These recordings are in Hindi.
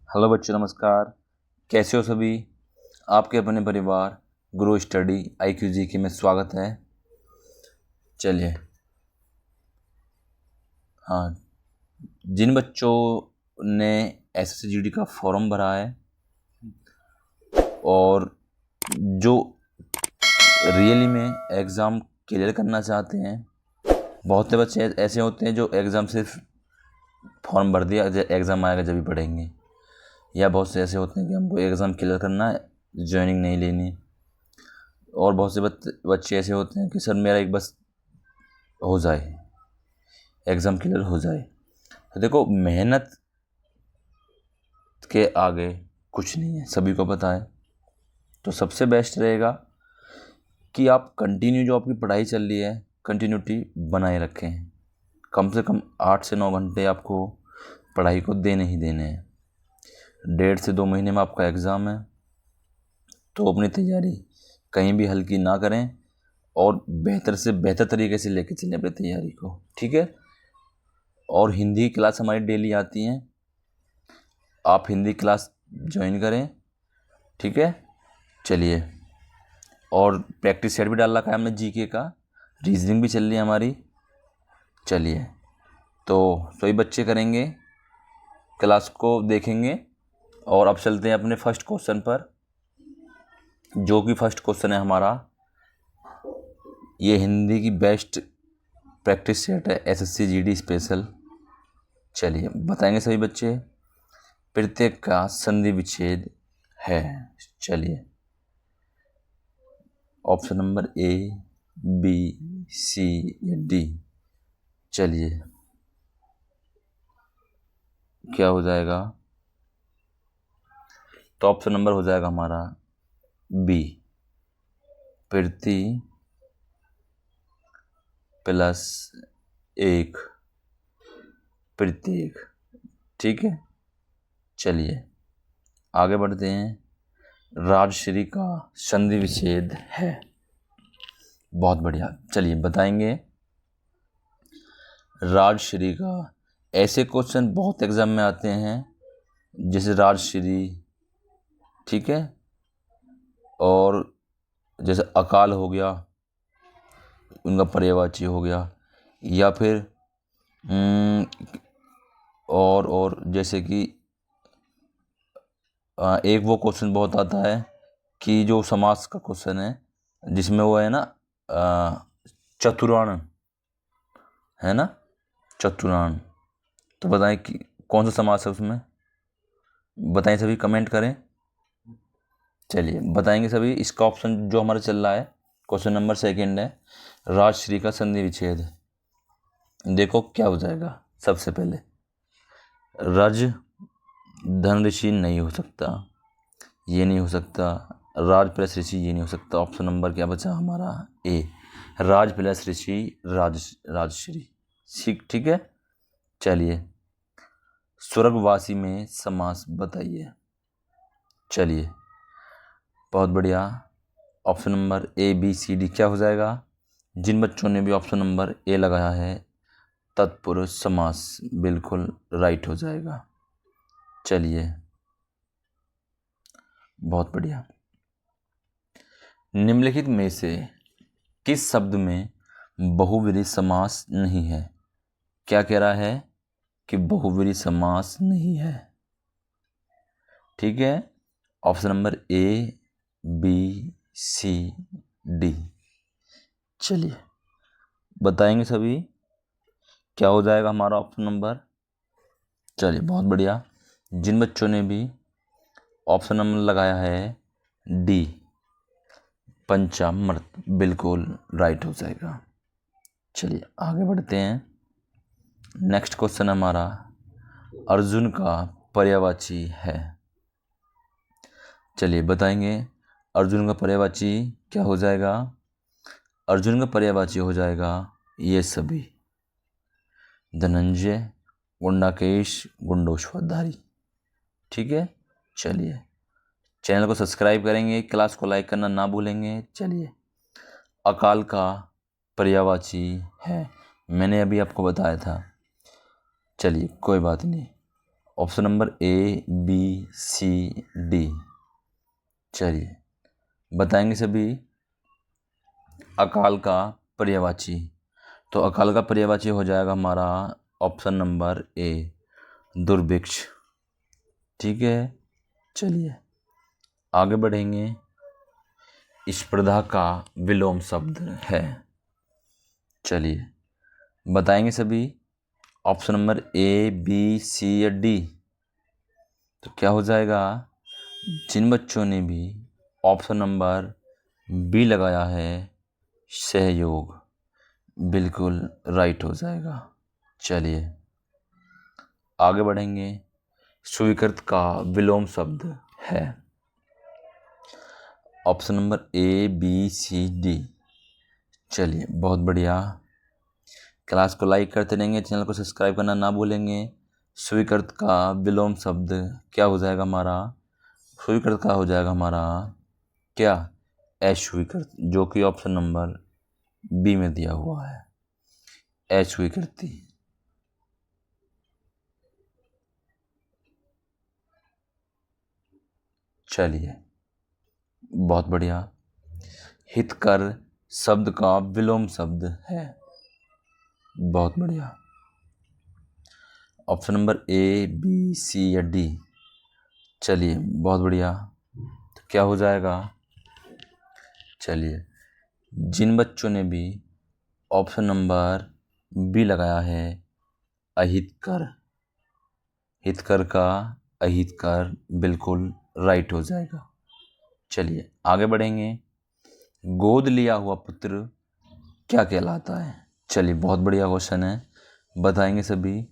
हेलो बच्चों, नमस्कार। कैसे हो सभी? आपके अपने परिवार ग्रो स्टडी IQG में स्वागत है। चलिए, हाँ, जिन बच्चों ने SSGD का फॉर्म भरा है और जो रियली में एग्ज़ाम क्लियर करना चाहते हैं, बहुत से बच्चे ऐसे होते हैं जो एग्ज़ाम सिर्फ फॉर्म भर दिया, एग्ज़ाम आएगा जब भी पढ़ेंगे, या बहुत से ऐसे होते हैं कि हमको एग्ज़ाम क्लियर करना है, ज्वाइनिंग नहीं लेनी। और बहुत से बच्चे ऐसे होते हैं कि सर मेरा एक बस हो जाए, एग्ज़ाम क्लियर हो जाए। तो देखो, मेहनत के आगे कुछ नहीं है, सभी को पता है। तो सबसे बेस्ट रहेगा कि आप कंटिन्यू जो आपकी पढ़ाई चल रही है, कंटिन्यूटी बनाए रखें। कम से कम 8 से 9 घंटे आपको पढ़ाई को देने ही देने हैं। 1.5 से 2 महीने में आपका एग्ज़ाम है, तो अपनी तैयारी कहीं भी हल्की ना करें और बेहतर से बेहतर तरीके से लेके चलें अपनी तैयारी को, ठीक है। और हिंदी की क्लास हमारी डेली आती हैं, आप हिंदी क्लास ज्वाइन करें, ठीक है। चलिए, और प्रैक्टिस सेट भी डाल रखा है हमने, जीके का, रीजनिंग भी चल रही है हमारी। चलिए, तो सभी बच्चे करेंगे, क्लास को देखेंगे। और अब चलते हैं अपने फर्स्ट क्वेश्चन पर, जो कि फर्स्ट क्वेश्चन है हमारा, ये हिंदी की बेस्ट प्रैक्टिस सेट है SSCGD स्पेशल। चलिए बताएंगे सभी बच्चे, प्रत्येक का संधि विच्छेद है। चलिए, option number A, B, C या D। चलिए, क्या हो जाएगा? तो ऑप्शन नंबर हो जाएगा हमारा B, प्रति प्लस एक प्रत्येक, ठीक है। चलिए आगे बढ़ते हैं। राजश्री का संधि विच्छेद है। बहुत बढ़िया। चलिए बताएंगे राजश्री का। ऐसे क्वेश्चन बहुत एग्जाम में आते हैं, जैसे राजश्री, ठीक है, और जैसे अकाल हो गया, उनका पर्यायवाची हो गया, या फिर और जैसे कि एक वो क्वेश्चन बहुत आता है कि जो समास का क्वेश्चन है, जिसमें वो है ना, चतुरान, है ना, चतुरान। तो बताएं कि कौन सा समास है उसमें, बताएं सभी, कमेंट करें। चलिए बताएंगे सभी। इसका ऑप्शन जो हमारा चल रहा है, क्वेश्चन नंबर 2 है, राजश्री का संधि विच्छेद। देखो क्या हो जाएगा। सबसे पहले, रज धन ऋषि नहीं हो सकता, ये नहीं हो सकता। राज प्लस ऋषि, ये नहीं हो सकता। ऑप्शन नंबर क्या बचा हमारा? A, राज प्लस ऋषि राजश्री, ठीक है। चलिए, स्वर्गवासी में समास बताइए। चलिए, बहुत बढ़िया। Option number A, B, C, D क्या हो जाएगा? जिन बच्चों ने भी ऑप्शन नंबर A लगाया है, तत्पुरुष समास, बिल्कुल राइट हो जाएगा। चलिए, बहुत बढ़िया। निम्नलिखित में से किस शब्द में बहुव्रीहि समास नहीं है? क्या कह रहा है कि बहुव्रीहि समास नहीं है, ठीक है। Option number A, B, C, D। चलिए बताएंगे सभी, क्या हो जाएगा हमारा ऑप्शन नंबर। चलिए बहुत बढ़िया। जिन बच्चों ने भी ऑप्शन नंबर लगाया है D, पंचामृत, बिल्कुल राइट हो जाएगा। चलिए आगे बढ़ते हैं। नेक्स्ट क्वेश्चन हमारा, अर्जुन का पर्यायवाची है। चलिए बताएंगे, अर्जुन का पर्यायवाची क्या हो जाएगा? अर्जुन का पर्यायवाची हो जाएगा ये सभी, धनंजय, गुंडाकेश, गुंडोश्वरधारी, ठीक है। चलिए, चैनल को सब्सक्राइब करेंगे, क्लास को लाइक करना ना भूलेंगे। चलिए, अकाल का पर्यायवाची है, मैंने अभी आपको बताया था। चलिए कोई बात नहीं। Option number A, B, C, D. चलिए बताएंगे सभी। अकाल का पर्यायवाची, तो अकाल का पर्यायवाची हो जाएगा हमारा ऑप्शन नंबर ए, दुर्भिक्ष। ठीक है, चलिए आगे बढ़ेंगे। स्पर्धा का विलोम शब्द है। चलिए बताएंगे सभी। ऑप्शन नंबर ए, बी, सी या डी। तो क्या हो जाएगा? जिन बच्चों ने भी ऑप्शन नंबर बी लगाया है, सहयोग, बिल्कुल राइट हो जाएगा। चलिए आगे बढ़ेंगे। स्वीकृत का विलोम शब्द है। Option number A, B, C, D. चलिए बहुत बढ़िया। क्लास को लाइक करते रहेंगे, चैनल को सब्सक्राइब करना ना भूलेंगे। स्वीकृत का विलोम शब्द क्या हो जाएगा हमारा? स्वीकृत का हो जाएगा हमारा क्या? अस्वीकृत, जो कि ऑप्शन नंबर बी में दिया हुआ है, अस्वीकृति। चलिए बहुत बढ़िया। हितकर शब्द का विलोम शब्द है। बहुत बढ़िया। ऑप्शन नंबर ए, बी, सी या डी। चलिए बहुत बढ़िया। तो क्या हो जाएगा? चलिए जिन बच्चों ने भी ऑप्शन नंबर बी लगाया है, अहितकर, हितकर का अहितकर, बिल्कुल राइट हो जाएगा। चलिए आगे बढ़ेंगे। गोद लिया हुआ पुत्र क्या कहलाता है? चलिए बहुत बढ़िया क्वेश्चन है, बताएंगे सभी।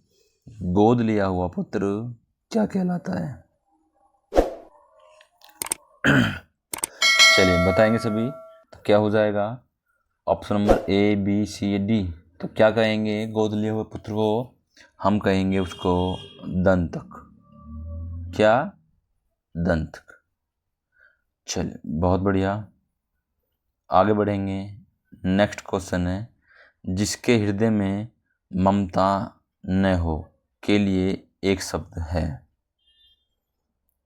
गोद लिया हुआ पुत्र क्या कहलाता है? चलिए बताएंगे सभी। तो क्या हो जाएगा? Option number A, B, C, D. तो क्या कहेंगे गोद लिए हुए पुत्र को? हम कहेंगे उसको दंतक। क्या? दंतक। चलिए बहुत बढ़िया। आगे बढ़ेंगे। नेक्स्ट क्वेश्चन है, जिसके हृदय में ममता न हो के लिए एक शब्द है।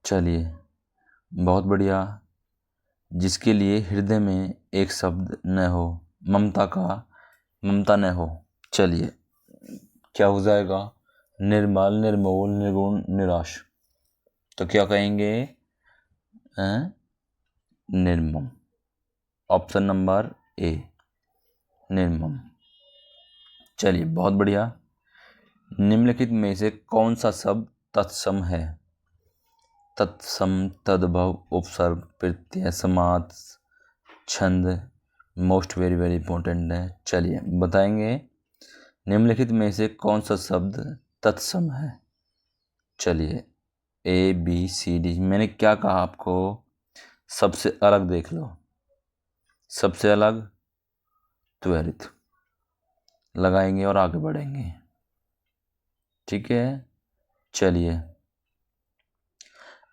चलिए बहुत बढ़िया। जिसके लिए हृदय में एक शब्द न हो, ममता न हो। चलिए क्या हो जाएगा? निर्मल, निर्मोल, निर्गुण, निराश। तो क्या कहेंगे? निर्मम। ऑप्शन नंबर ए, निर्मम। चलिए बहुत बढ़िया। निम्नलिखित में से कौन सा शब्द तत्सम है? तत्सम, तद्भव, उपसर्ग, प्रत्यय, समास, छंद, मोस्ट वेरी वेरी इंपॉर्टेंट है। चलिए बताएंगे निम्नलिखित में से कौन सा शब्द तत्सम है। चलिए ए, बी, सी, डी। मैंने क्या कहा आपको? सबसे अलग देख लो। सबसे अलग, त्वरित लगाएंगे और आगे बढ़ेंगे। ठीक है, चलिए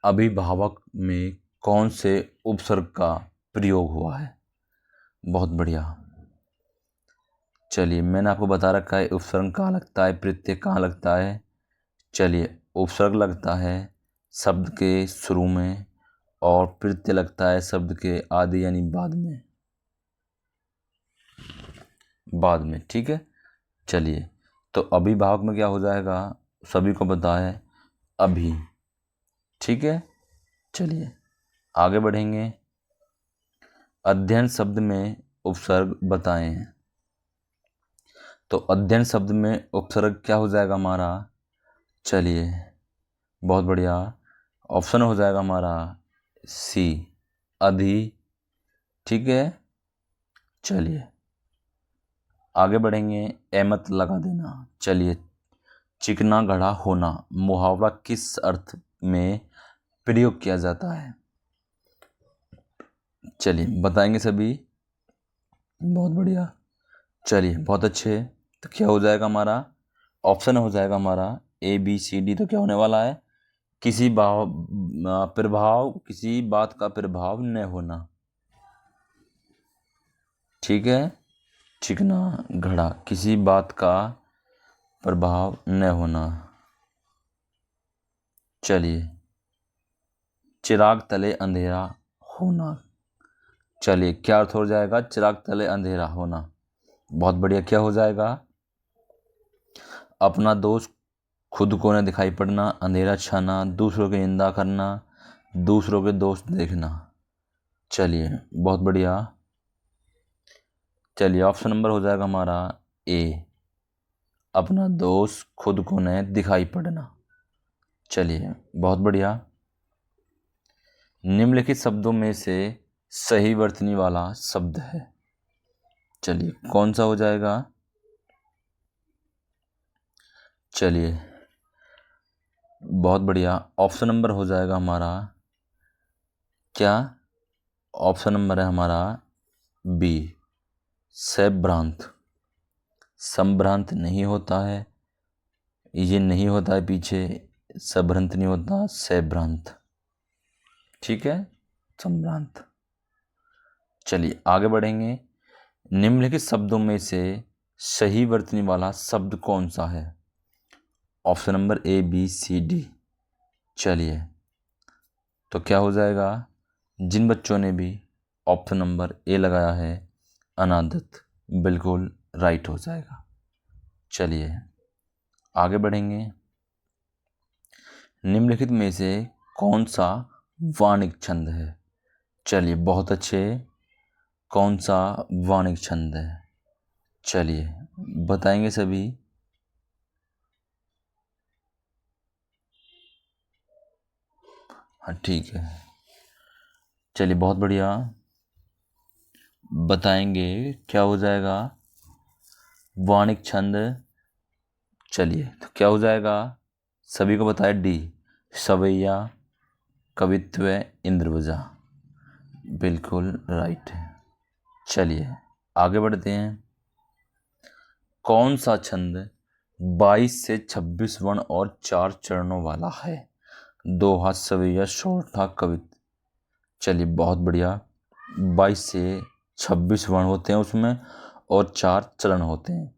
अभिभावक में कौन से उपसर्ग का प्रयोग हुआ है? बहुत बढ़िया। चलिए मैंने आपको बता रखा है उपसर्ग कहाँ लगता है, प्रत्यय कहाँ लगता है। चलिए उपसर्ग लगता है शब्द के शुरू में और प्रत्यय लगता है शब्द के आदि यानी बाद में। ठीक है, चलिए तो अभिभावक में क्या हो जाएगा? सभी को पता है, अभी। ठीक है, चलिए आगे बढ़ेंगे। अध्ययन शब्द में उपसर्ग बताएं। तो अध्ययन शब्द में उपसर्ग क्या हो जाएगा हमारा? चलिए बहुत बढ़िया। ऑप्शन हो जाएगा हमारा सी, अधि। ठीक है, चलिए आगे बढ़ेंगे। एमत लगा देना। चलिए चिकना घड़ा होना मुहावरा किस अर्थ में प्रयोग किया जाता है? चलिए बताएंगे सभी। बहुत बढ़िया। चलिए बहुत अच्छे। तो क्या हो जाएगा हमारा? ऑप्शन हो जाएगा हमारा ए, बी, सी, डी। तो क्या होने वाला है? किसी बात का प्रभाव न होना। ठीक है, चिकना घड़ा, किसी बात का प्रभाव न होना। चलिए, चिराग तले अंधेरा होना। चलिए, क्या अर्थ हो जाएगा? चिराग तले अंधेरा होना। बहुत बढ़िया। क्या हो जाएगा? अपना दोस्त खुद को न दिखाई पड़ना, अंधेरा छाना, दूसरों की निंदा करना, दूसरों के दोस्त देखना। चलिए, बहुत बढ़िया। चलिए, ऑप्शन नंबर हो जाएगा हमारा ए, अपना दोस्त खुद को न दिखाई पड़ना। चलिए, बहुत बढ़िया। निम्नलिखित शब्दों में से सही वर्तनी वाला शब्द है। चलिए, कौन सा हो जाएगा? चलिए, बहुत बढ़िया। ऑप्शन नंबर हो जाएगा हमारा क्या? ऑप्शन नंबर है हमारा बी, संभ्रांत। संभ्रांत नहीं होता है, ये नहीं होता है पीछे, संभ्रांत नहीं होता, संभ्रांत। ठीक है, संभ्रांत। चलिए, आगे बढ़ेंगे। निम्नलिखित शब्दों में से सही वर्तनी वाला शब्द कौन सा है? Option number A, B, C, D. चलिए, तो क्या हो जाएगा? जिन बच्चों ने भी ऑप्शन नंबर ए लगाया है, अनादत, बिल्कुल राइट हो जाएगा। चलिए, आगे बढ़ेंगे। निम्नलिखित में से कौन सा वाणिक छंद है? चलिए, बहुत अच्छे। कौन सा वाणिक छंद है? चलिए, बताएंगे सभी। हाँ, ठीक है। चलिए, बहुत बढ़िया। बताएंगे क्या हो जाएगा? वाणिक छंद। चलिए, तो क्या हो जाएगा? सभी को बताए डी, सवैया, कवित्व, इंद्रवजा। बिल्कुल राइट है। चलिए, आगे बढ़ते हैं। कौन सा छंद 22 से 26 वर्ण और 4 चरणों वाला है? दोहा, सवैया, सोरठा, कवित्व। चलिए, बहुत बढ़िया। 22 से 26 वर्ण होते हैं उसमें और 4 चरण होते हैं।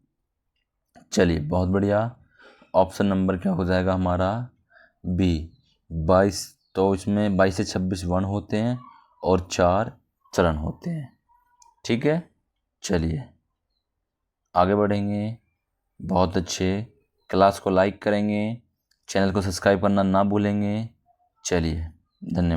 चलिए, बहुत बढ़िया। ऑप्शन नंबर क्या हो जाएगा हमारा? बी, 22। तो इसमें 22 से 26 वर्ण होते हैं और 4 चरण होते हैं। ठीक है, चलिए आगे बढ़ेंगे। बहुत अच्छे। क्लास को लाइक करेंगे, चैनल को सब्सक्राइब करना ना भूलेंगे। चलिए, धन्यवाद।